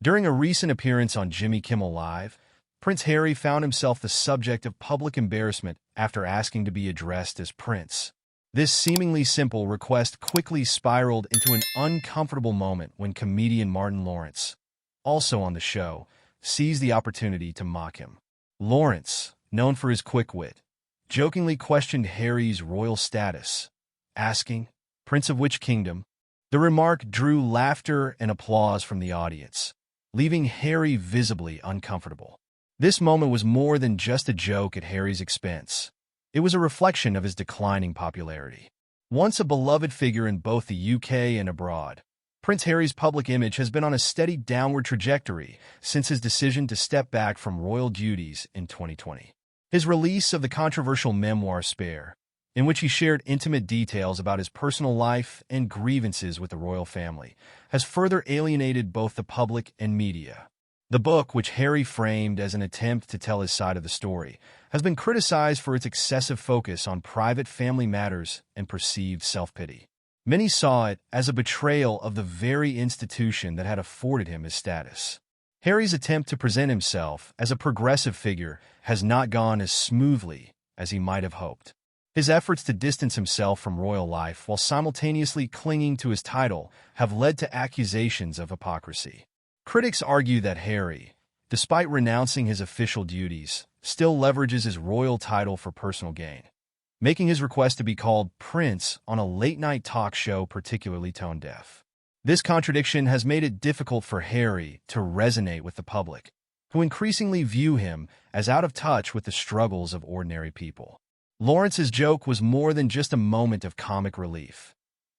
During a recent appearance on Jimmy Kimmel Live, Prince Harry found himself the subject of public embarrassment after asking to be addressed as Prince. This seemingly simple request quickly spiraled into an uncomfortable moment when comedian Martin Lawrence, also on the show, seized the opportunity to mock him. Lawrence, known for his quick wit, jokingly questioned Harry's royal status, asking, "Prince of which kingdom?" The remark drew laughter and applause from the audience, leaving Harry visibly uncomfortable. This moment was more than just a joke at Harry's expense. It was a reflection of his declining popularity. Once a beloved figure in both the UK and abroad, Prince Harry's public image has been on a steady downward trajectory since his decision to step back from royal duties in 2020. His release of the controversial memoir Spare, in which he shared intimate details about his personal life and grievances with the royal family, has further alienated both the public and media. The book, which Harry framed as an attempt to tell his side of the story, has been criticized for its excessive focus on private family matters and perceived self-pity. Many saw it as a betrayal of the very institution that had afforded him his status. Harry's attempt to present himself as a progressive figure has not gone as smoothly as he might have hoped. His efforts to distance himself from royal life while simultaneously clinging to his title have led to accusations of hypocrisy. Critics argue that Harry, despite renouncing his official duties, still leverages his royal title for personal gain, making his request to be called Prince on a late-night talk show particularly tone-deaf. This contradiction has made it difficult for Harry to resonate with the public, who increasingly view him as out of touch with the struggles of ordinary people. Lawrence's joke was more than just a moment of comic relief.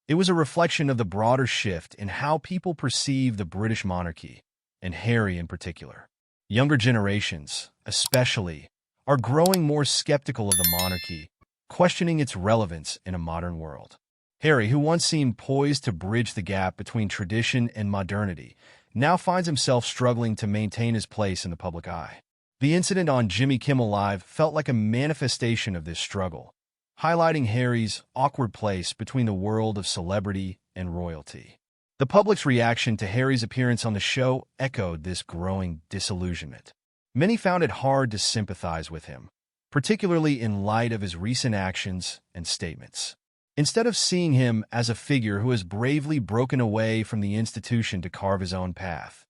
It was a reflection of the broader shift in how people perceive the British monarchy, and Harry in particular. Younger generations, especially, are growing more skeptical of the monarchy, questioning its relevance in a modern world. Harry, who once seemed poised to bridge the gap between tradition and modernity, now finds himself struggling to maintain his place in the public eye. The incident on Jimmy Kimmel Live felt like a manifestation of this struggle, highlighting Harry's awkward place between the world of celebrity and royalty. The public's reaction to Harry's appearance on the show echoed this growing disillusionment. Many found it hard to sympathize with him, particularly in light of his recent actions and statements. Instead of seeing him as a figure who has bravely broken away from the institution to carve his own path,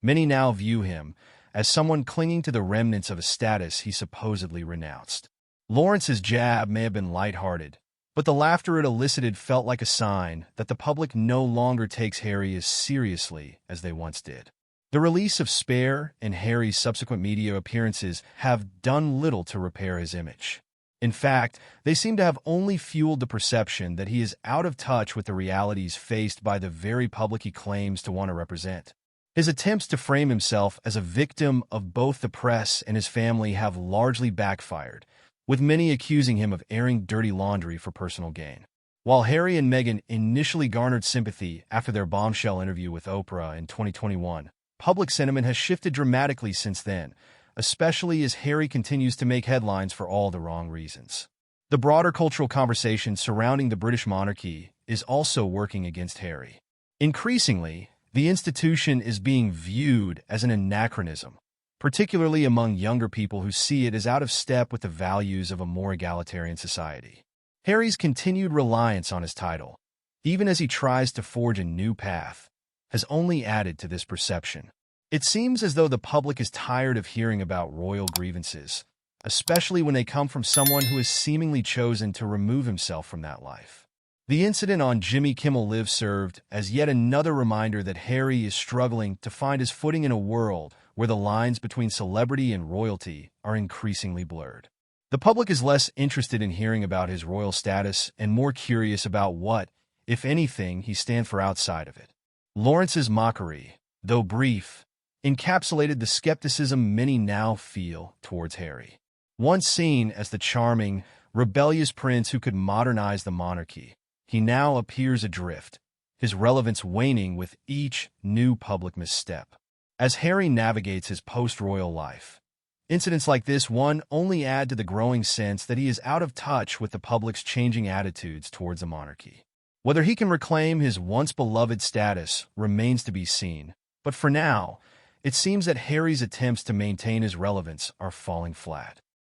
many now view him as someone clinging to the remnants of a status he supposedly renounced. Lawrence's jab may have been lighthearted, but the laughter it elicited felt like a sign that the public no longer takes Harry as seriously as they once did. The release of Spare and Harry's subsequent media appearances have done little to repair his image. In fact, they seem to have only fueled the perception that he is out of touch with the realities faced by the very public he claims to want to represent. His attempts to frame himself as a victim of both the press and his family have largely backfired, with many accusing him of airing dirty laundry for personal gain. While Harry and Meghan initially garnered sympathy after their bombshell interview with Oprah in 2021, public sentiment has shifted dramatically since then, especially as Harry continues to make headlines for all the wrong reasons. The broader cultural conversation surrounding the British monarchy is also working against Harry. Increasingly, the institution is being viewed as an anachronism, particularly among younger people who see it as out of step with the values of a more egalitarian society. Harry's continued reliance on his title, even as he tries to forge a new path, has only added to this perception. It seems as though the public is tired of hearing about royal grievances, especially when they come from someone who has seemingly chosen to remove himself from that life. The incident on Jimmy Kimmel Live served as yet another reminder that Harry is struggling to find his footing in a world where the lines between celebrity and royalty are increasingly blurred. The public is less interested in hearing about his royal status and more curious about what, if anything, he stands for outside of it. Lawrence's mockery, though brief, encapsulated the skepticism many now feel towards Harry. Once seen as the charming, rebellious prince who could modernize the monarchy, he now appears adrift, his relevance waning with each new public misstep. As Harry navigates his post-royal life, incidents like this one only add to the growing sense that he is out of touch with the public's changing attitudes towards the monarchy. Whether he can reclaim his once-beloved status remains to be seen, but for now, It seems that Harry's attempts to maintain his relevance are falling flat.